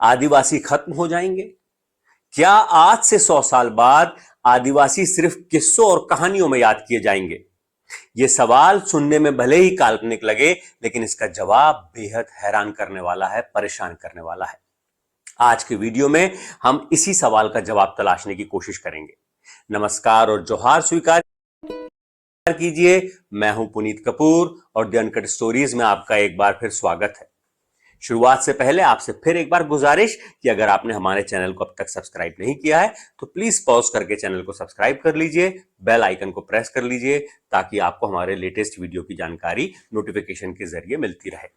आदिवासी खत्म हो जाएंगे? क्या आज से 100 साल बाद आदिवासी सिर्फ किस्सों और कहानियों में याद किए जाएंगे? यह सवाल सुनने में भले ही काल्पनिक लगे, लेकिन इसका जवाब बेहद हैरान करने वाला है, परेशान करने वाला है। आज के वीडियो में हम इसी सवाल का जवाब तलाशने की कोशिश करेंगे। नमस्कार और जोहार स्वीकार कीजिए। मैं हूं पुनीत कपूर और द अनकट स्टोरीज में आपका एक बार फिर स्वागत है। शुरुआत से पहले आपसे फिर एक बार गुजारिश कि अगर आपने हमारे चैनल को अब तक सब्सक्राइब नहीं किया है तो प्लीज पॉज करके चैनल को सब्सक्राइब कर लीजिए, बेल आइकन को प्रेस कर लीजिए ताकि आपको हमारे लेटेस्ट वीडियो की जानकारी नोटिफिकेशन के जरिए मिलती रहे।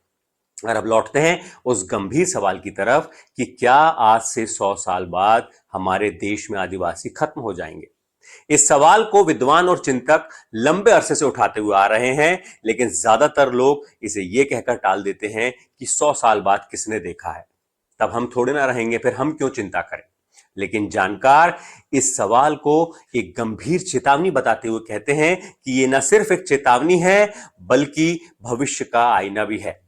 और अब लौटते हैं उस गंभीर सवाल की तरफ कि क्या आज से 100 साल बाद हमारे देश में आदिवासी खत्म हो जाएंगे? इस सवाल को विद्वान और चिंतक लंबे अरसे से उठाते हुए आ रहे हैं, लेकिन ज्यादातर लोग इसे यह कहकर टाल देते हैं कि 100 साल बाद किसने देखा है, तब हम थोड़े ना रहेंगे, फिर हम क्यों चिंता करें। लेकिन जानकार इस सवाल को एक गंभीर चेतावनी बताते हुए कहते हैं कि यह न सिर्फ एक चेतावनी है बल्कि भविष्य का आईना भी है।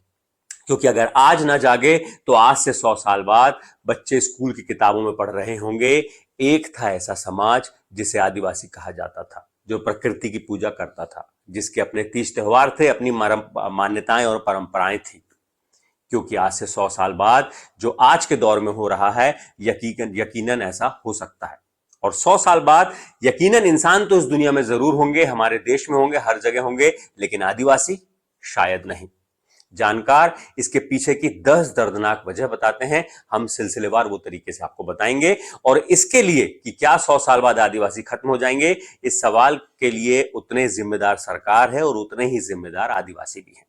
क्योंकि अगर आज ना जागे तो आज से 100 साल बाद बच्चे स्कूल की किताबों में पढ़ रहे होंगे, एक था ऐसा समाज जिसे आदिवासी कहा जाता था, जो प्रकृति की पूजा करता था, जिसके अपने तीज त्योहार थे, अपनी मान्यताएं और परंपराएं थी। क्योंकि आज से 100 साल बाद जो आज के दौर में हो रहा है, यकीनन ऐसा हो सकता है। और 100 साल बाद यकीनन इंसान तो इस दुनिया में जरूर होंगे, हमारे देश में होंगे, हर जगह होंगे, लेकिन आदिवासी शायद नहीं। जानकार इसके पीछे की 10 दर्दनाक वजह बताते हैं। हम सिलसिलेवार वो तरीके से आपको बताएंगे। और इसके लिए कि क्या 100 साल बाद आदिवासी खत्म हो जाएंगे, इस सवाल के लिए उतने जिम्मेदार सरकार है और उतने ही जिम्मेदार आदिवासी भी हैं।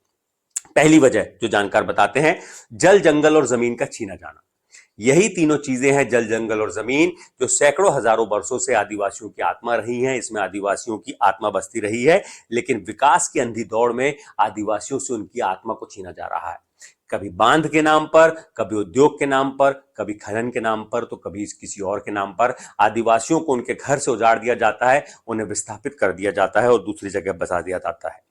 पहली वजह जो जानकार बताते हैं, जल, जंगल और जमीन का छीना जाना। यही तीनों चीजें हैं, जल, जंगल और जमीन, जो सैकड़ों हजारों वर्षों से आदिवासियों की आत्मा रही है। इसमें आदिवासियों की आत्मा बसती रही है, लेकिन विकास की अंधी दौड़ में आदिवासियों से उनकी आत्मा को छीना जा रहा है। कभी बांध के नाम पर, कभी उद्योग के नाम पर, कभी खनन के नाम पर, तो कभी किसी और के नाम पर आदिवासियों को उनके घर से उजाड़ दिया जाता है, उन्हें विस्थापित कर दिया जाता है और दूसरी जगह बसा दिया जाता है।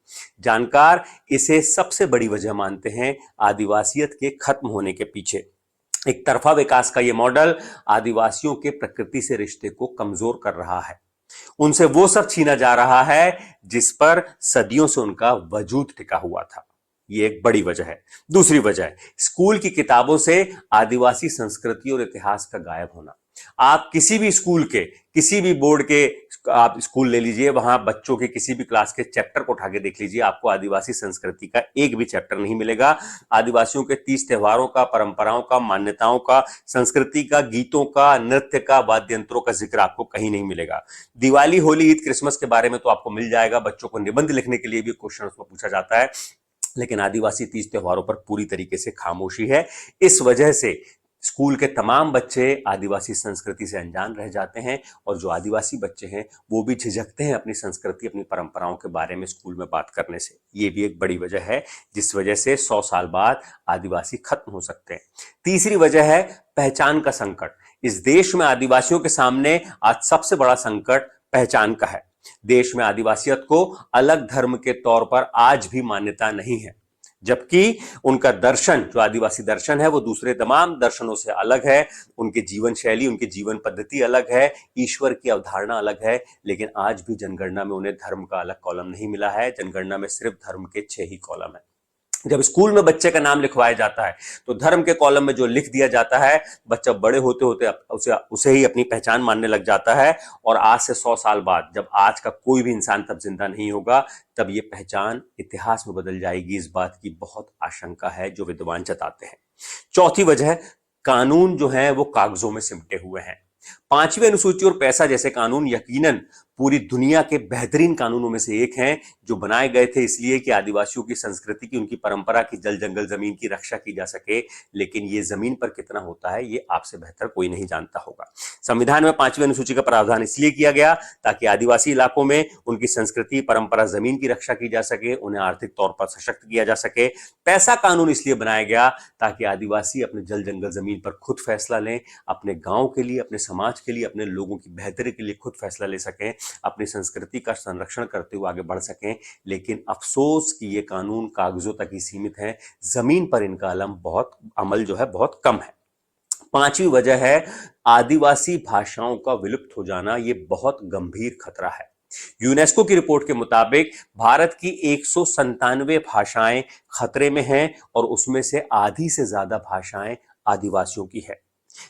जानकार इसे सबसे बड़ी वजह मानते हैं आदिवासियत के खत्म होने के पीछे। एक तरफा विकास का यह मॉडल आदिवासियों के प्रकृति से रिश्ते को कमजोर कर रहा है। उनसे वो सब छीना जा रहा है जिस पर सदियों से उनका वजूद टिका हुआ था। ये एक बड़ी वजह है। दूसरी वजह है स्कूल की किताबों से आदिवासी संस्कृति और इतिहास का गायब होना। आप किसी भी स्कूल के, किसी भी बोर्ड के आप स्कूल ले लीजिए, वहां बच्चों के किसी भी क्लास के चैप्टर को उठा के देख लीजिए, आपको आदिवासी संस्कृति का एक भी चैप्टर नहीं मिलेगा। आदिवासियों के 30 त्योहारों का, परंपराओं का, मान्यताओं का, संस्कृति का, गीतों का, नृत्य का, वाद्य यंत्रों का जिक्र आपको कहीं नहीं मिलेगा। दिवाली, होली, ईद, क्रिसमस के बारे में तो आपको मिल जाएगा, बच्चों को निबंध लिखने के लिए भी क्वेश्चन उसमें पूछा जाता है, लेकिन आदिवासी 30 त्योहारों पर पूरी तरीके से खामोशी है। इस वजह से स्कूल के तमाम बच्चे आदिवासी संस्कृति से अनजान रह जाते हैं, और जो आदिवासी बच्चे हैं वो भी झिझकते हैं अपनी संस्कृति, अपनी परंपराओं के बारे में स्कूल में बात करने से। ये भी एक बड़ी वजह है जिस वजह से 100 साल बाद आदिवासी खत्म हो सकते हैं। तीसरी वजह है पहचान का संकट। इस देश में आदिवासियों के सामने आज सबसे बड़ा संकट पहचान का है। देश में आदिवासियत को अलग धर्म के तौर पर आज भी मान्यता नहीं है, जबकि उनका दर्शन, जो आदिवासी दर्शन है, वो दूसरे तमाम दर्शनों से अलग है। उनके जीवन शैली, उनकी जीवन पद्धति अलग है, ईश्वर की अवधारणा अलग है, लेकिन आज भी जनगणना में उन्हें धर्म का अलग कॉलम नहीं मिला है। जनगणना में सिर्फ धर्म के 6 ही कॉलम है। जब स्कूल में बच्चे का नाम लिखवाया जाता है तो धर्म के कॉलम में जो लिख दिया जाता है, बच्चा बड़े होते होते उसे ही अपनी पहचान मानने लग जाता है। और आज से 100 साल बाद जब आज का कोई भी इंसान तब जिंदा नहीं होगा, तब ये पहचान इतिहास में बदल जाएगी। इस बात की बहुत आशंका है जो विद्वान जताते हैं। चौथी वजह, कानून जो है वो कागजों में सिमटे हुए हैं। 5वीं अनुसूची और पैसा जैसे कानून यकीनन पूरी दुनिया के बेहतरीन कानूनों में से एक हैं, जो बनाए गए थे इसलिए कि आदिवासियों की संस्कृति की, उनकी परंपरा की, जल, जंगल, जमीन की रक्षा की जा सके। लेकिन ये जमीन पर कितना होता है ये आपसे बेहतर कोई नहीं जानता होगा। संविधान में 5वीं अनुसूची का प्रावधान इसलिए किया गया ताकि आदिवासी इलाकों में उनकी संस्कृति, परंपरा, जमीन की रक्षा की जा सके, उन्हें आर्थिक तौर पर सशक्त किया जा सके। पैसा कानून इसलिए बनाया गया ताकि आदिवासी अपने जल, जंगल, जमीन पर खुद फैसला लें, अपने गांव के लिए, अपने समाज के लिए, अपने लोगों की बेहतरी के लिए खुद फैसला ले सकें, अपनी संस्कृति का संरक्षण करते हुए आगे बढ़ सकें। लेकिन अफसोस कि ये कानून कागजों तक ही सीमित है, जमीन पर इनका अमल जो है बहुत कम है। 5वीं वजह है आदिवासी भाषाओं का विलुप्त हो जाना। ये बहुत गंभीर खतरा है। यूनेस्को की रिपोर्ट के मुताबिक भारत की 197 भाषाएं खतरे में हैं और उसमें से आधी से ज्यादा भाषाएं आदिवासियों की है।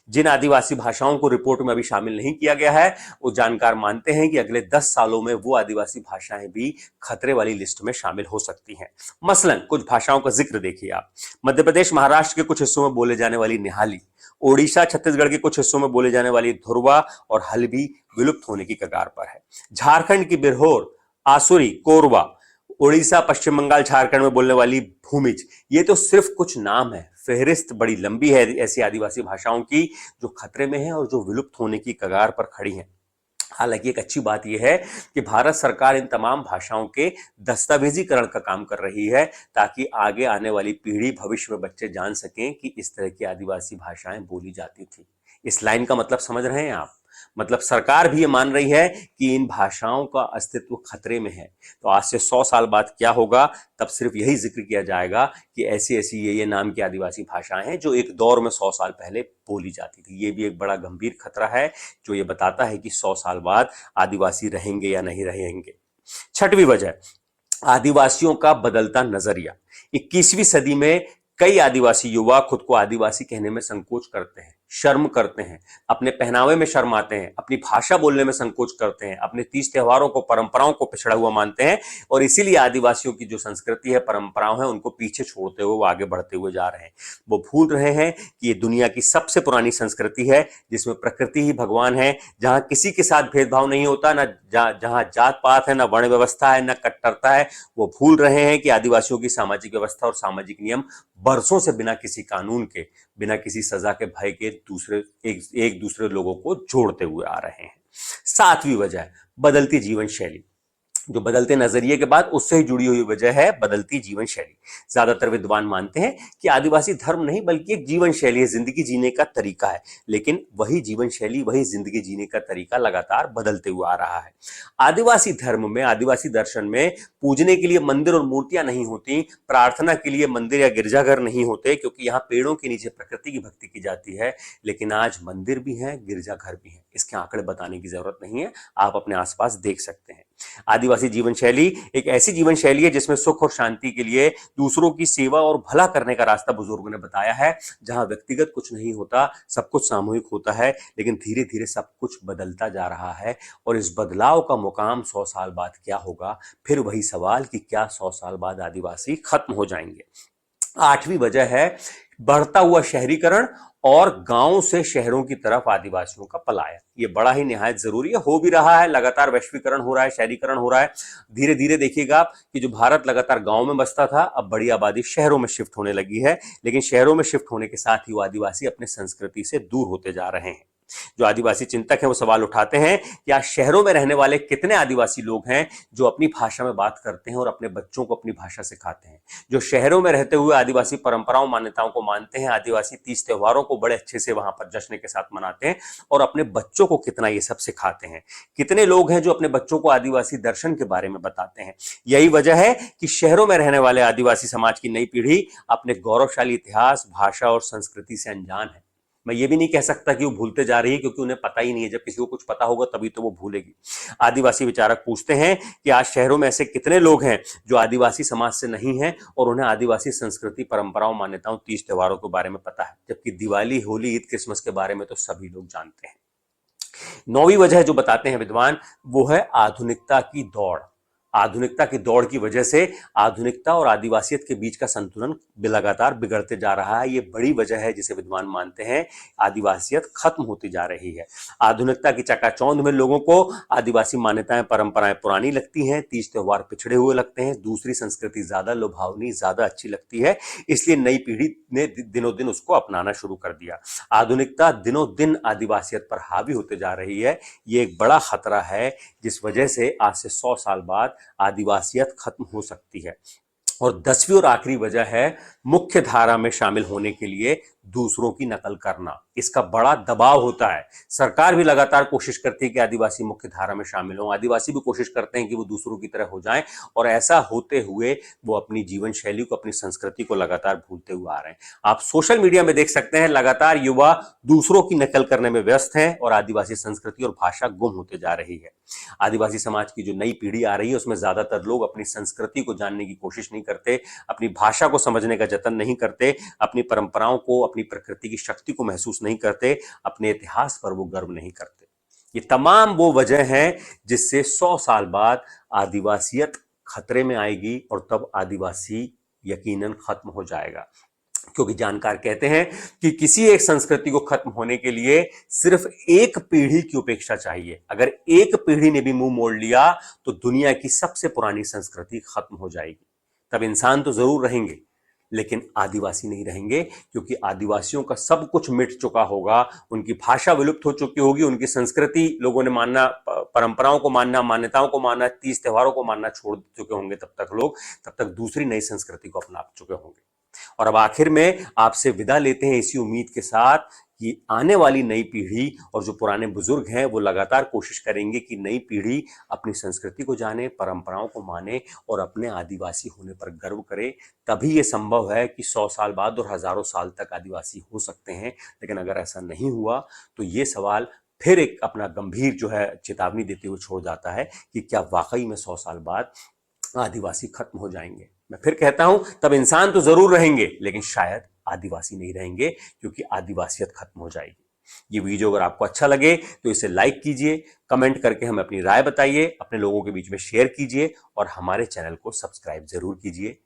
जिन आदिवासी भाषाओं को रिपोर्ट में अभी शामिल नहीं किया गया है, वो जानकार मानते हैं कि अगले 10 सालों में वो आदिवासी भाषाएं भी खतरे वाली लिस्ट में शामिल हो सकती हैं। मसलन कुछ भाषाओं का जिक्र देखिए आप। मध्य प्रदेश महाराष्ट्र के कुछ हिस्सों में बोले जाने वाली निहाली, ओडिशा छत्तीसगढ़ के कुछ हिस्सों में बोले जाने वाली धुरवा और हल्बी विलुप्त होने की कगार पर है। झारखंड की बिरहोर, आसुरी, कोरवा, उड़ीसा पश्चिम बंगाल झारखंड में बोलने वाली भूमिज, ये तो सिर्फ कुछ नाम है। फेहरिस्त बड़ी लंबी है ऐसी आदिवासी भाषाओं की जो खतरे में है और जो विलुप्त होने की कगार पर खड़ी हैं। हालांकि एक अच्छी बात यह है कि भारत सरकार इन तमाम भाषाओं के दस्तावेजीकरण का काम कर रही है ताकि आगे आने वाली पीढ़ी, भविष्य में बच्चे जान सकें कि इस तरह की आदिवासी भाषाएं बोली जाती थी। इस लाइन का मतलब समझ रहे हैं आप? मतलब सरकार भी ये मान रही है कि इन भाषाओं का अस्तित्व खतरे में है। तो आज से 100 साल बाद क्या होगा, तब सिर्फ यही जिक्र किया जाएगा कि ऐसी ऐसी ये नाम की आदिवासी भाषाएं हैं जो एक दौर में 100 साल पहले बोली जाती थी। ये भी एक बड़ा गंभीर खतरा है जो ये बताता है कि 100 साल बाद आदिवासी रहेंगे या नहीं रहेंगे। 6वीं वजह, आदिवासियों का बदलता नजरिया। 21वीं सदी में कई आदिवासी युवा खुद को आदिवासी कहने में संकोच करते हैं, शर्म करते हैं, अपने पहनावे में शर्म आते हैं, अपनी भाषा बोलने में संकोच करते हैं, अपने तीज त्योहारों को, परंपराओं को पिछड़ा हुआ मानते हैं और इसीलिए आदिवासियों की जो संस्कृति है, परंपराओं है, उनको पीछे छोड़ते हुए वो आगे बढ़ते हुए जा रहे हैं। वो भूल रहे हैं कि ये दुनिया की सबसे पुरानी संस्कृति है जिसमें प्रकृति ही भगवान है, जहां किसी के साथ भेदभाव नहीं होता, ना जहां जात पात है, ना वर्ण व्यवस्था है, ना कट्टरता है। वो भूल रहे हैं कि आदिवासियों की सामाजिक व्यवस्था और सामाजिक नियम बरसों से बिना किसी कानून के, बिना किसी सजा के भय के एक दूसरे लोगों को जोड़ते हुए आ रहे हैं। 7वीं वजह, बदलती जीवन शैली। जो बदलते नजरिए के बाद उससे ही जुड़ी हुई वजह है बदलती जीवन शैली। ज्यादातर विद्वान मानते हैं कि आदिवासी धर्म नहीं बल्कि एक जीवन शैली है, जिंदगी जीने का तरीका है। लेकिन वही जीवन शैली, वही जिंदगी जीने का तरीका लगातार बदलते हुए आ रहा है। आदिवासी धर्म में, आदिवासी दर्शन में पूजने के लिए मंदिर और मूर्तियां नहीं होती, प्रार्थना के लिए मंदिर या गिरजाघर नहीं होते, क्योंकि यहाँ पेड़ों के नीचे प्रकृति की भक्ति की जाती है। लेकिन आज मंदिर भी है, गिरजाघर भी है। इसके आंकड़े बताने की जरूरत नहीं है, आप अपने आसपास देख सकते हैं। आदिवासी जीवन शैली एक ऐसी जीवन शैली है जिसमें सुख और शांति के लिए दूसरों की सेवा और भला करने का रास्ता बुजुर्गों ने बताया है, जहां व्यक्तिगत कुछ नहीं होता, सब कुछ सामूहिक होता है। लेकिन धीरे धीरे सब कुछ बदलता जा रहा है और इस बदलाव का मुकाम 100 साल बाद क्या होगा, फिर वही सवाल कि क्या 100 साल बाद आदिवासी खत्म हो जाएंगे। 8वीं वजह है बढ़ता हुआ शहरीकरण और गांव से शहरों की तरफ आदिवासियों का पलायन। ये बड़ा ही निहायत जरूरी है, हो भी रहा है, लगातार वैश्वीकरण हो रहा है, शहरीकरण हो रहा है। धीरे धीरे देखिएगा आप कि जो भारत लगातार गांव में बसता था, अब बड़ी आबादी शहरों में शिफ्ट होने लगी है। लेकिन शहरों में शिफ्ट होने के साथ ही वो आदिवासी अपने संस्कृति से दूर होते जा रहे हैं। जो आदिवासी चिंतक हैं वो सवाल उठाते हैं कि आज शहरों में रहने वाले कितने आदिवासी लोग हैं जो अपनी भाषा में बात करते हैं और अपने बच्चों को अपनी भाषा सिखाते हैं, जो शहरों में रहते हुए आदिवासी परंपराओं, मान्यताओं को मानते हैं, आदिवासी तीज त्योहारों को बड़े अच्छे से वहां पर जश्न के साथ मनाते हैं और अपने बच्चों को कितना ये सब सिखाते हैं। कितने लोग हैं जो अपने बच्चों को आदिवासी दर्शन के बारे में बताते हैं। यही वजह है कि शहरों में रहने वाले आदिवासी समाज की नई पीढ़ी अपने गौरवशाली इतिहास, भाषा और संस्कृति से अनजान है। मैं ये भी नहीं कह सकता कि वो भूलते जा रही है, क्योंकि उन्हें पता ही नहीं है। जब किसी को कुछ पता होगा तभी तो वो भूलेगी। आदिवासी विचारक पूछते हैं कि आज शहरों में ऐसे कितने लोग हैं जो आदिवासी समाज से नहीं हैं और उन्हें आदिवासी संस्कृति, परंपराओं, मान्यताओं, तीज त्योहारों के बारे में पता है, जबकि दिवाली, होली, ईद, क्रिसमस के बारे में तो सभी लोग जानते हैं। 9वीं वजह जो बताते हैं विद्वान, वो है आधुनिकता की दौड़। आधुनिकता की दौड़ की वजह से आधुनिकता और आदिवासियत के बीच का संतुलन लगातार बिगड़ते जा रहा है। ये बड़ी वजह है जिसे विद्वान मानते हैं आदिवासियत खत्म होती जा रही है। आधुनिकता की चकाचौंध में लोगों को आदिवासी मान्यताएं, परंपराएं पुरानी लगती हैं, तीज त्योहार पिछड़े हुए लगते हैं, दूसरी संस्कृति ज्यादा लुभावनी, ज्यादा अच्छी लगती है। इसलिए नई पीढ़ी ने दिनों दिन उसको अपनाना शुरू कर दिया। आधुनिकता दिनों दिन आदिवासियत पर हावी होते जा रही है। ये एक बड़ा खतरा है जिस वजह से आज से 100 साल बाद आदिवासियत खत्म हो सकती है। और 10वीं और आखिरी वजह है मुख्य धारा में शामिल होने के लिए दूसरों की नकल करना, इसका बड़ा दबाव होता है। सरकार भी लगातार कोशिश करती है कि आदिवासी मुख्य धारा में शामिल हों, आदिवासी भी कोशिश करते हैं कि वो दूसरों की तरह हो जाएं, और ऐसा होते हुए वो अपनी जीवन शैली को, अपनी संस्कृति को लगातार भूलते हुए आ रहे हैं। आप सोशल मीडिया में देख सकते हैं, लगातार युवा दूसरों की नकल करने में व्यस्त हैं और आदिवासी संस्कृति और भाषा गुम होते जा रही है। आदिवासी समाज की जो नई पीढ़ी आ रही है उसमें ज्यादातर लोग अपनी संस्कृति को जानने की कोशिश नहीं करते, अपनी भाषा को समझने का जतन नहीं करते, अपनी परंपराओं को, अपनी प्रकृति की शक्ति को महसूस नहीं करते, अपने इतिहास पर वो गर्व नहीं करते। ये तमाम वो वजह हैं जिससे 100 साल बाद आदिवासियत खतरे में आएगी और तब आदिवासी यकीनन खत्म हो जाएगा। क्योंकि जानकार कहते हैं कि किसी एक संस्कृति को खत्म होने के लिए सिर्फ एक पीढ़ी की उपेक्षा चाहिए। अगर एक पीढ़ी ने भी मुंह मोड़ लिया तो दुनिया की सबसे पुरानी संस्कृति खत्म हो जाएगी। तब इंसान तो जरूर रहेंगे लेकिन आदिवासी नहीं रहेंगे, क्योंकि आदिवासियों का सब कुछ मिट चुका होगा, उनकी भाषा विलुप्त हो चुकी होगी, उनकी संस्कृति लोगों ने मानना, परंपराओं को मानना, मान्यताओं को मानना, तीज त्योहारों को मानना छोड़ चुके होंगे। तब तक दूसरी नई संस्कृति को अपना चुके होंगे। और अब आखिर में आपसे विदा लेते हैं इसी उम्मीद के साथ कि आने वाली नई पीढ़ी और जो पुराने बुजुर्ग हैं वो लगातार कोशिश करेंगे कि नई पीढ़ी अपनी संस्कृति को जाने, परंपराओं को माने और अपने आदिवासी होने पर गर्व करे। तभी ये संभव है कि 100 साल बाद और हजारों साल तक आदिवासी हो सकते हैं। लेकिन अगर ऐसा नहीं हुआ तो ये सवाल फिर एक अपना गंभीर जो है चेतावनी देते हुए छोड़ जाता है कि क्या वाकई में 100 साल बाद आदिवासी खत्म हो जाएंगे। मैं फिर कहता हूं, तब इंसान तो जरूर रहेंगे लेकिन शायद आदिवासी नहीं रहेंगे, क्योंकि आदिवासियत खत्म हो जाएगी। ये वीडियो अगर आपको अच्छा लगे तो इसे लाइक कीजिए, कमेंट करके हमें अपनी राय बताइए, अपने लोगों के बीच में शेयर कीजिए और हमारे चैनल को सब्सक्राइब जरूर कीजिए।